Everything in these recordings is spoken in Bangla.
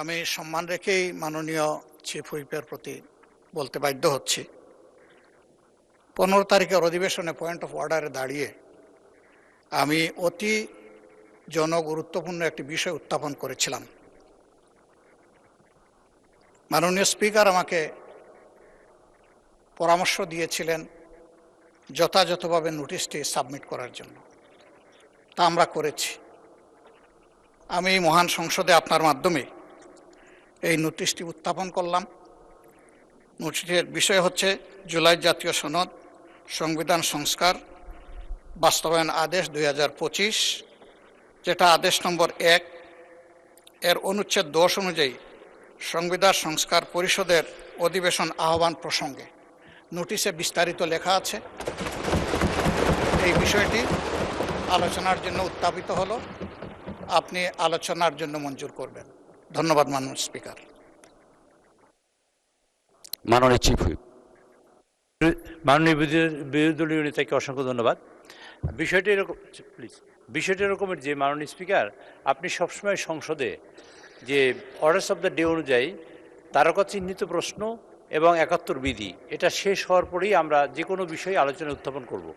আমি সম্মান রেখেই মাননীয় চিফ হুইপের প্রতি বলতে বাধ্য হচ্ছি। 15 তারিখের অধিবেশনে পয়েন্ট অফ অর্ডারে দাঁড়িয়ে আমি অতি জনগুরুত্বপূর্ণ একটি বিষয় উত্থাপন করেছিলাম। মাননীয় স্পিকার আমাকে পরামর্শ দিয়েছিলেন যথাযথভাবে নোটিশটি সাবমিট করার জন্য, তা আমরা করেছি। আমি মহান সংসদে আপনার মাধ্যমে এই নোটিশটি উত্থাপন করলাম। নোটিশের বিষয় হচ্ছে জুলাই জাতীয় সনদ সংবিধান সংস্কার বাস্তবায়ন আদেশ 2025, যেটা আদেশ নম্বর 1 এর অনুচ্ছেদ 10 অনুযায়ী সংবিধান সংস্কার পরিষদের অধিবেশন আহ্বান প্রসঙ্গে। নোটিশে বিস্তারিত লেখা আছে। এই বিষয়টি আলোচনার জন্য উত্থাপিত হলো। আপনি আলোচনার জন্য মঞ্জুর করবেন। ধন্যবাদ মাননীয় স্পিকার। মাননীয় চিফ হুইপ। মাননীয় বিরোধী দলীয় নেতাকে অসংখ্য ধন্যবাদ। বিষয়টি এরকমের যে মাননীয় স্পিকার, আপনি সবসময় সংসদে যে অর্ডার্স অফ দ্য ডে অনুযায়ী তারকা চিহ্নিত প্রশ্ন এবং 71 বিধি, এটা শেষ হওয়ার পরেই আমরা যে কোনো বিষয়ে আলোচনা উত্থাপন করব।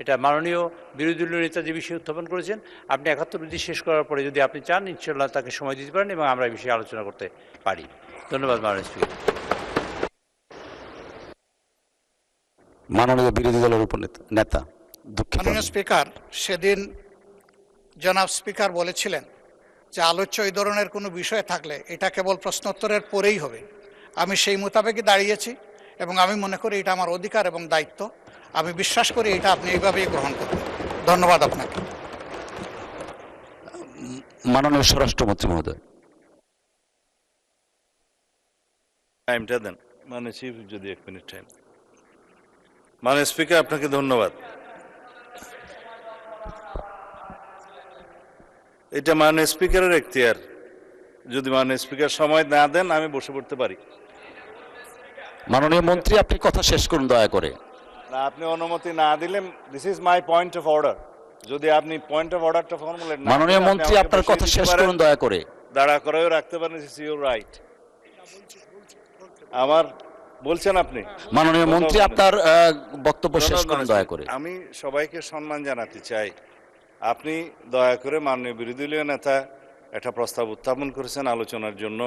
এটা মাননীয় বিরোধী দলীয় নেতা যে বিষয়ে উত্থাপন করেছেন, আপনি 71 বিধি শেষ করার পরে যদি আপনি চান, ইনশাল্লাহ তাকে সময় দিতে পারেন এবং আমরা এই বিষয়ে আলোচনা করতে পারি। ধন্যবাদ মাননীয় স্পিকার। মাননীয় বিরোধী দলের উপনেতা। মাননীয় স্পিকার, সেদিন জনাব স্পিকার বলেছিলেন যে আলোচ্য এই ধরনের কোনো বিষয় থাকলে এটা কেবল প্রশ্নোত্তরের পরেই হবে। আমি সেই মোতাবেকই দাঁড়িয়েছি এবং আমি মনে করি এটা আমার অধিকার এবং দায়িত্ব। আমি বিশ্বাস করি এটা আপনি এইভাবেই গ্রহণ করবেন। ধন্যবাদ আপনাকে। মাননীয় স্বরাষ্ট্রমন্ত্রী মহোদয়। টাইমটা দেন মাননীয় চিফ, যদি 1 মিনিট টাইম। মাননীয় স্পিকার, আপনাকে ধন্যবাদ। এটা মাননীয় স্পিকারের এখতিয়ার। যদি মাননীয় স্পিকার সময় না দেন আমি বসে পড়তে পারি। মাননীয় মন্ত্রী, আপনি কথা শেষ করুন দয়া করে। না, আপনি অনুমতি না দিলে, this is my point of order. যদি আপনি পয়েন্ট অফ অর্ডারটা ফর্মুলেট না, মাননীয় মন্ত্রী, আপনার কথা শেষ করুন দয়া করে। দাঁড়া করেও রাখতে পারেন, দিস ইজ ইউর রাইট। আমার বলছেন আপনি। মাননীয় মন্ত্রী, আপনার বক্তব্য শেষ করুন দয়া করে। আমি সবাইকে সম্মান জানাতে চাই। আপনি দয়া করে মাননীয় বিরোধী দলীয় নেতা একটা প্রস্তাব উত্থাপন করেছেন আলোচনার জন্য,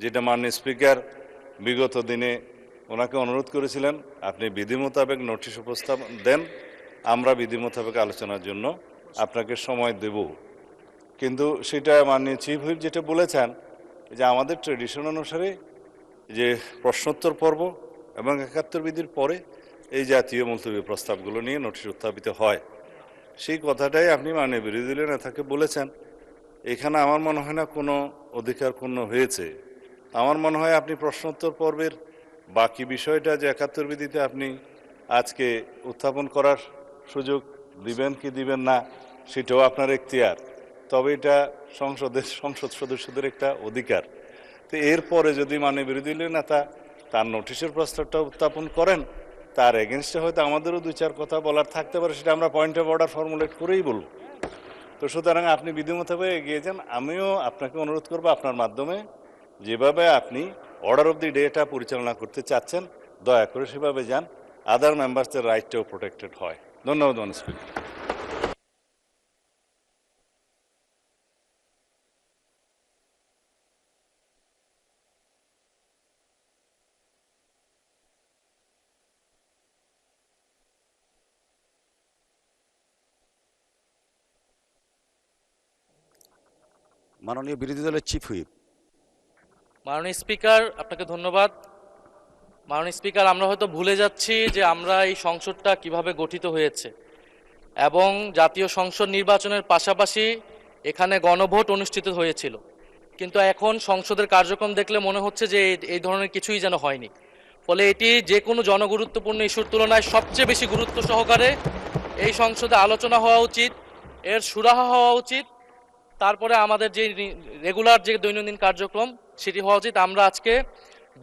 যেটা মাননীয় স্পিকার বিগত দিনে ওনাকে অনুরোধ করেছিলেন আপনি বিধি মোতাবেক নোটিশ উপস্থাপন দেন, আমরা বিধি মোতাবেক আলোচনার জন্য আপনাকে সময় দেব। কিন্তু সেটা মাননীয় চিফ হুইপ যেটা বলেছেন যে আমাদের ট্রেডিশন অনুসারে যে প্রশ্নোত্তর পর্ব এবং 71 বিধির পরে এই জাতীয় মুলতবি প্রস্তাবগুলো নিয়ে নোটিশ উত্থাপিত হয়, সেই কথাটাই আপনি মাননীয় বিরোধী দলীয় নেতাকে বলেছেন। এখানে আমার মনে হয় না কোনো অধিকার ক্ষুণ্ণ হয়েছে। আমার মনে হয় আপনি প্রশ্নোত্তর পর্বের বাকি বিষয়টা যে 71 বিধিতে আপনি আজকে উত্থাপন করার সুযোগ দিবেন কি দিবেন না সেটাও আপনার এখতিয়ার, তবে এটা সংসদ সদস্যদের একটা অধিকার। তো এরপরে যদি মাননীয় বিরোধী দলীয় নেতা তার নোটিশের প্রস্তাবটা উত্থাপন করেন, তার এগেনস্টে হয়তো আমাদেরও 2-4 কথা বলার থাকতে পারে, সেটা আমরা পয়েন্ট অফ অর্ডার ফর্মুলেট করেই বলব। তো সুতরাং আপনি বিধি মোতাবেক এগিয়ে যান। আমিও আপনাকে অনুরোধ করবো আপনার মাধ্যমে যেভাবে আপনি অর্ডার অফ দি ডেটা পরিচালনা করতে চাচ্ছেন, দয়া করে সেভাবে যান, আদার মেম্বার্সদের রাইটটাও প্রোটেক্টেড হয়। ধন্যবাদ মাননীয় স্পিকার। মাননীয় বিরোধী দলের চিফ হুইপ। মাননীয় স্পিকার, আপনাকে ধন্যবাদ। মাননীয় স্পিকার, আমরা হয়তো ভুলে যাচ্ছি যে আমরা এই সংসদটা কিভাবে গঠিত হয়েছে এবং জাতীয় সংসদ নির্বাচনের পাশাপাশি এখানে গণভোট অনুষ্ঠিত হয়েছিল, কিন্তু এখন সংসদের কার্যক্রম দেখলে মনে হচ্ছে যে এই ধরনের কিছুই যেন হয়নি। ফলে এটি যে কোনো জনগুরুত্বপূর্ণ ইস্যুর তুলনায় সবচেয়ে বেশি গুরুত্ব সহকারে এই সংসদে আলোচনা হওয়া উচিত, এর সুরাহা হওয়া উচিত, তারপরে আমাদের যে রেগুলার যে দৈনন্দিন কার্যক্রম সেটি হওয়া উচিত। আমরা আজকে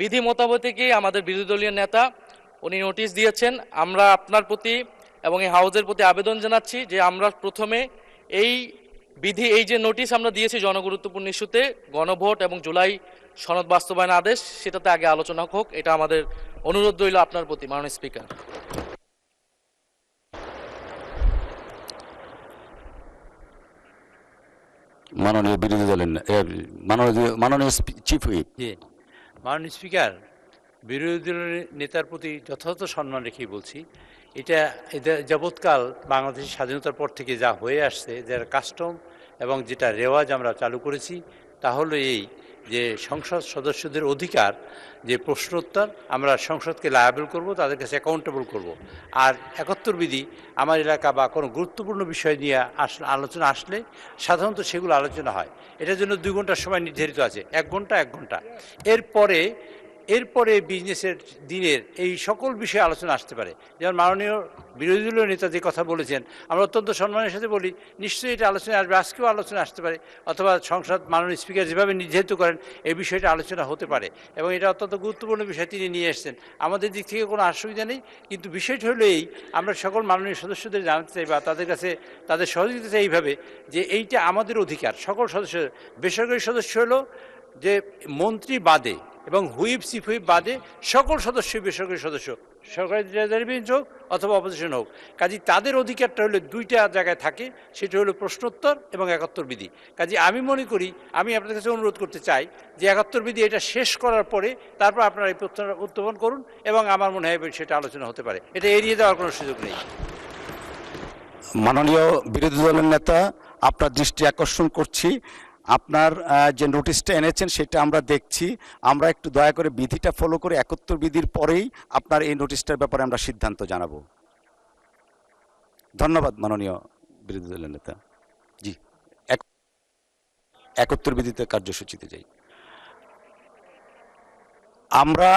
বিধি মোতাবেকই আমাদের বিরোধী দলীয় নেতা উনি নোটিশ দিয়েছেন। আমরা আপনার প্রতি এবং এই হাউজের প্রতি আবেদন জানাচ্ছি যে আমরা প্রথমে এই বিধি এই যে নোটিশ আমরা দিয়েছি জনগুরুত্বপূর্ণ ইস্যুতে গণভোট এবং জুলাই সনদ বাস্তবায়ন আদেশ, সেটাতে আগে আলোচনা হোক, এটা আমাদের অনুরোধ রইল আপনার প্রতি মাননীয় স্পিকার। মাননীয় বিরোধী দলের মাননীয় চিফ হুইপ। জি, মাননীয় স্পিকার, বিরোধী দলের নেতার প্রতি যথাযথ সম্মান রেখেই বলছি, এটা যাবৎকাল বাংলাদেশের স্বাধীনতার পর থেকে যা হয়ে আসছে, যার কাস্টম এবং যেটা রেওয়াজ আমরা চালু করেছি, তা হলো এই যে সংসদ সদস্যদের অধিকার যে প্রশ্নোত্তর, আমরা সংসদকে লায়াবল করব, তাদের কাছে অ্যাকাউন্টেবল করব। আর 71 বিধি আমার এলাকা বা কোনো গুরুত্বপূর্ণ বিষয় নিয়ে আলোচনা আসলে সাধারণত সেগুলো আলোচনা হয়। এটার জন্য 2 ঘন্টার সময় নির্ধারিত আছে, 1 ঘন্টা 1 ঘন্টা। এরপরে বিজনেসের দিনের এই সকল বিষয়ে আলোচনা আসতে পারে। যেমন মাননীয় বিরোধী দলীয় নেতা যে কথা বলেছেন, আমরা অত্যন্ত সম্মানের সাথে বলি, নিশ্চয়ই এটা আলোচনা আসবে, আজকেও আলোচনা আসতে পারে, অথবা সংসদ মাননীয় স্পিকার যেভাবে নির্ধারিত করেন এই বিষয়টা আলোচনা হতে পারে, এবং এটা অত্যন্ত গুরুত্বপূর্ণ বিষয় তিনি নিয়ে এসেছেন। আমাদের দিক থেকে কোনো অসুবিধা নেই, কিন্তু বিষয়টা হলো এই, আমরা সকল মাননীয় সদস্যদের জানাতে চাই বা তাদের কাছে তাদের সহযোগিতা চাই এইভাবে যে এইটা আমাদের অধিকার, সকল সদস্য। বেসরকারি সদস্য হলো যে মন্ত্রী বাদে এবং হুইপ চিফ হুইপ বাদে সকল সদস্যই বেসরকারি সদস্য, সরকারি ট্রেজারি বেঞ্চ হোক অথবা অপোজিশন হোক। কাজে তাদের অধিকারটা হলো 2টা জায়গায় থাকে, সেটা হলো প্রশ্নোত্তর এবং 71 বিধি। কাজে আমি মনে করি, আমি আপনাদের কাছে অনুরোধ করতে চাই যে 71 বিধি এটা শেষ করার পরে তারপর আপনারা এই প্রশ্নটা উত্থাপন করুন, এবং আমার মনে হয় সেটা আলোচনা হতে পারে, এটা এড়িয়ে দেওয়ার কোনো সুযোগ নেই। মাননীয় বিরোধী দলের নেতা, আপনার দৃষ্টি আকর্ষণ করছি, আপনার যে নোটিশটা এনেছেন সেটা আমরা দেখছি। আমরা একটু দয়া করে বিধিটা ফলো করে 71 বিধির পরেই আপনার এই নোটিশটার ব্যাপারে আমরা সিদ্ধান্ত জানাবো। ধন্যবাদ মাননীয় বিরোধী দলের নেতা। জি, 71 বিধিতে কার্যসূচিতে যাই। আমরা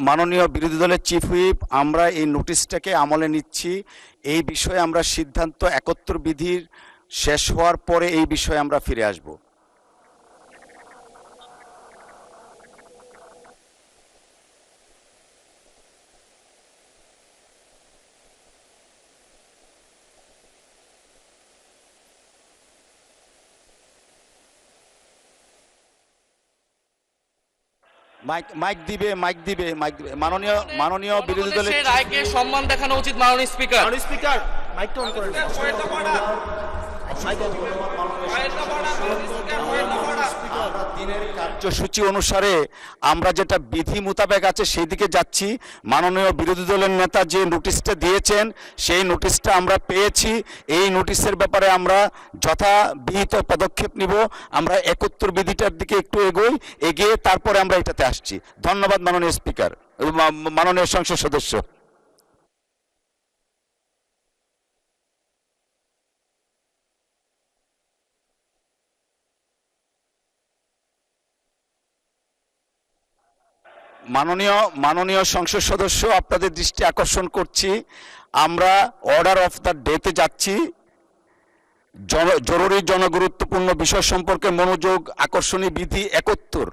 মাননীয় বিরোধী দলের চিফ হুইপ, আমরা এই নোটিশটাকে আমলে নিচ্ছি। এই বিষয়ে আমরা সিদ্ধান্ত 71 বিধির শেষ হওয়ার পরে এই বিষয়ে আমরা ফিরে আসব। মাইক দিবে মাননীয় বিরোধী দলের সেই রায়কে সম্মান দেখানো উচিত মাননীয় স্পিকার। স্পিকার মাইকটা অন করেন। দিনের কার্যসূচি অনুসারে আমরা যেটা বিধি মোতাবেক আছে সেই দিকে যাচ্ছি। মাননীয় বিরোধী দলের নেতা যে নোটিশটা দিয়েছেন সেই নোটিশটা আমরা পেয়েছি। এই নোটিশের ব্যাপারে আমরা যথাবিহিত পদক্ষেপ নিব। আমরা 71 বিধিটার দিকে একটু এগিয়ে তারপরে আমরা এটাতে আসছি। ধন্যবাদ মাননীয় স্পিকার, মাননীয় সংসদ সদস্য। মাননীয় সংসদ সদস্য, আপনাদের দৃষ্টি আকর্ষণ করছি, আমরা অর্ডার অফ দ্য ডেতে যাচ্ছি। জরুরি জনগুরুত্বপূর্ণ বিষয় সম্পর্কে মনোযোগ আকর্ষণী বিধি 71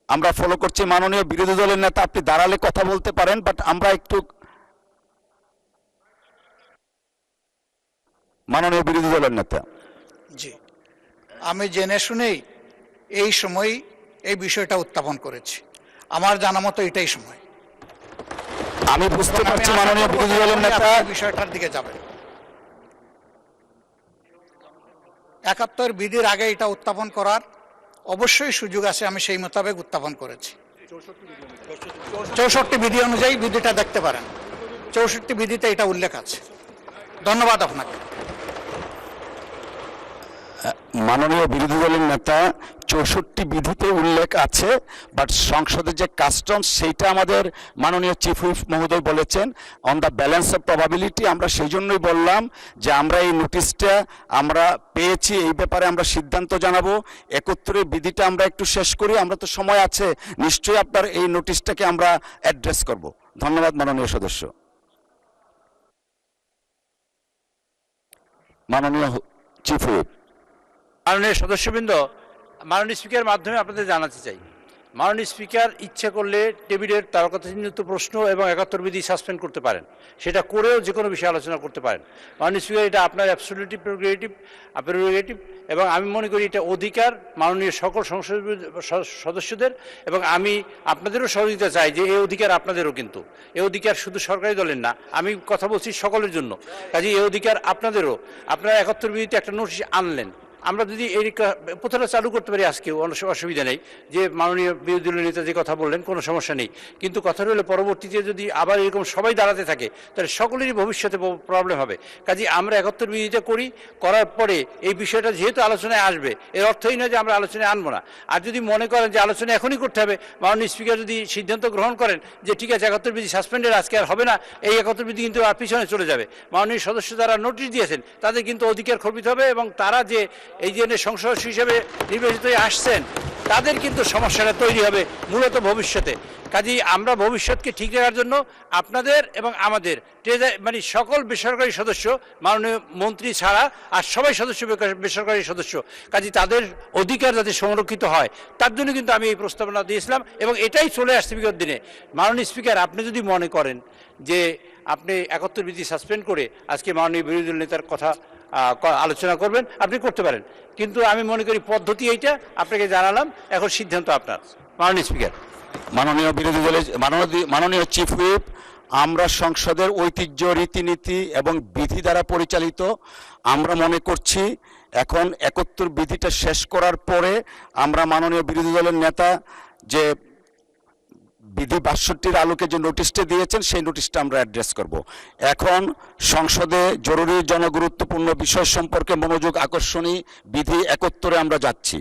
আমরা ফলো করছি। মাননীয় বিরোধী দলের নেতা, আপনি দাঁড়ালে কথা বলতে পারেন, বাট আমরা একটু মাননীয় বিরোধী দলের নেতা। জি, আমি জেনে শুনেই এই সময় এই বিষয়টা উত্থাপন করেছি। আমার জানা মতো এটাই সময়। আমি বুঝতে পারছি মাননীয় বিরোধী দলের নেতা বিষয়টার দিকে যাবেন। 71 বিধির আগে এটা উত্থাপন করার অবশ্যই সুযোগ আছে, আমি সেই মোতাবেক উত্থাপন করেছি। 64 বিধি অনুযায়ী বিধিটা দেখতে পারেন, 64 বিধিতে এটা উল্লেখ আছে। ধন্যবাদ আপনাকে। মাননীয় বিরোধী দলের নেতা, 64 বিধিতে উল্লেখ আছে, বাট সংসদের যে কাস্টমস সেইটা আমাদের মাননীয় চিফ হুইপ মহোদয় বলেছেন on the balance of probability. আমরা সেই জন্যই বললাম যে আমরা এই নোটিশটা আমরা পেয়েছি, এই ব্যাপারে আমরা সিদ্ধান্ত জানাবো। 71 বিধিটা আমরা একটু শেষ করি, আমরা তো সময় আছে, নিশ্চয়ই আপনার এই নোটিশটাকে আমরা অ্যাড্রেস করব। ধন্যবাদ মাননীয় সদস্য। মাননীয় চিফ হুইপ। মাননীয় সদস্যবৃন্দ, মাননীয় স্পিকারের মাধ্যমে আপনাদের জানাতে চাই, মাননীয় স্পিকার ইচ্ছা করলে টেবিলের তারকাচিহ্নিত প্রশ্ন এবং 71 বিধি সাসপেন্ড করতে পারেন, সেটা করেও যে কোনো বিষয়ে আলোচনা করতে পারেন। মাননীয় স্পিকার, এটা আপনার অ্যাবসলিউটলি প্রেরোগেটিভ এবং আমি মনে করি এটা অধিকার মাননীয় সকল সংসদ সদস্যদের, এবং আমি আপনাদেরও সহযোগিতা চাই যে এই অধিকার আপনাদেরও, কিন্তু এই অধিকার শুধু সরকারি দলের না, আমি কথা বলছি সকলের জন্য। কাজে এই অধিকার আপনাদেরও। আপনারা 71 বিধিতে একটা নোটিশ আনলেন, আমরা যদি এই প্রথাটা চালু করতে পারি আজকেও অসুবিধা নেই, যে মাননীয় বিরোধী দলীয় নেতা যে কথা বললেন কোনো সমস্যা নেই, কিন্তু কথা হলে পরবর্তীতে যদি আবার এরকম সবাই দাঁড়াতে থাকে তাহলে সকলেরই ভবিষ্যতে প্রবলেম হবে। কাজে আমরা 71 বিধিটা করার পরে এই বিষয়টা যেহেতু আলোচনায় আসবে, এর অর্থই নয় যে আমরা আলোচনায় আনবো না। আর যদি মনে করেন যে আলোচনা এখনই করতে হবে, মাননীয় স্পিকার যদি সিদ্ধান্ত গ্রহণ করেন যে ঠিক আছে 71 বিধি সাসপেন্ডের আজকে আর হবে না, এই 71 বিধি কিন্তু আর পিছনে চলে যাবে, মাননীয় সদস্য যারা নোটিশ দিয়েছেন তাদের কিন্তু অধিকার খর্বিত হবে, এবং তারা যে এই যে সংসদ হিসেবে নির্বাচিত হয়ে আসছেন তাদের কিন্তু সমস্যাটা তৈরি হবে মূলত ভবিষ্যতে। কাজেই আমরা ভবিষ্যৎকে ঠিক রাখার জন্য আপনাদের এবং আমাদের মানে সকল বেসরকারি সদস্য, মাননীয় মন্ত্রী ছাড়া আর সবাই সদস্য বেসরকারি সদস্য, কাজেই তাদের অধিকার যাতে সংরক্ষিত হয় তার জন্য কিন্তু আমি এই প্রস্তাবনা দিয়েছিলাম, এবং এটাই চলে আসছে বিগত দিনে। মাননীয় স্পিকার, আপনি যদি মনে করেন যে আপনি 71 বিধি সাসপেন্ড করে আজকে মাননীয় বিরোধী দল নেতার কথা আলোচনা করবেন, আপনি করতে পারেন, কিন্তু আমি মনে করি পদ্ধতি এইটা আপনাকে জানালাম, এখন সিদ্ধান্ত আপনার। মাননীয় স্পিকার। মাননীয় বিরোধী দলের মাননীয় চিফ হুইপ, আমরা সংসদের ঐতিহ্য, রীতিনীতি এবং বিধি দ্বারা পরিচালিত। আমরা মনে করছি এখন 71 বিধিটা শেষ করার পরে আমরা মাননীয় বিরোধী দলের নেতা যে বিধি 62-র আলোকে যে নোটিশটা দিয়েছেন সেই নোটিশটা আমরা অ্যাড্রেস করব। এখন সংসদে জরুরি জনগুরুত্বপূর্ণ বিষয় সম্পর্কে মনোযোগ আকর্ষণী বিধি 71-এ আমরা যাচ্ছি।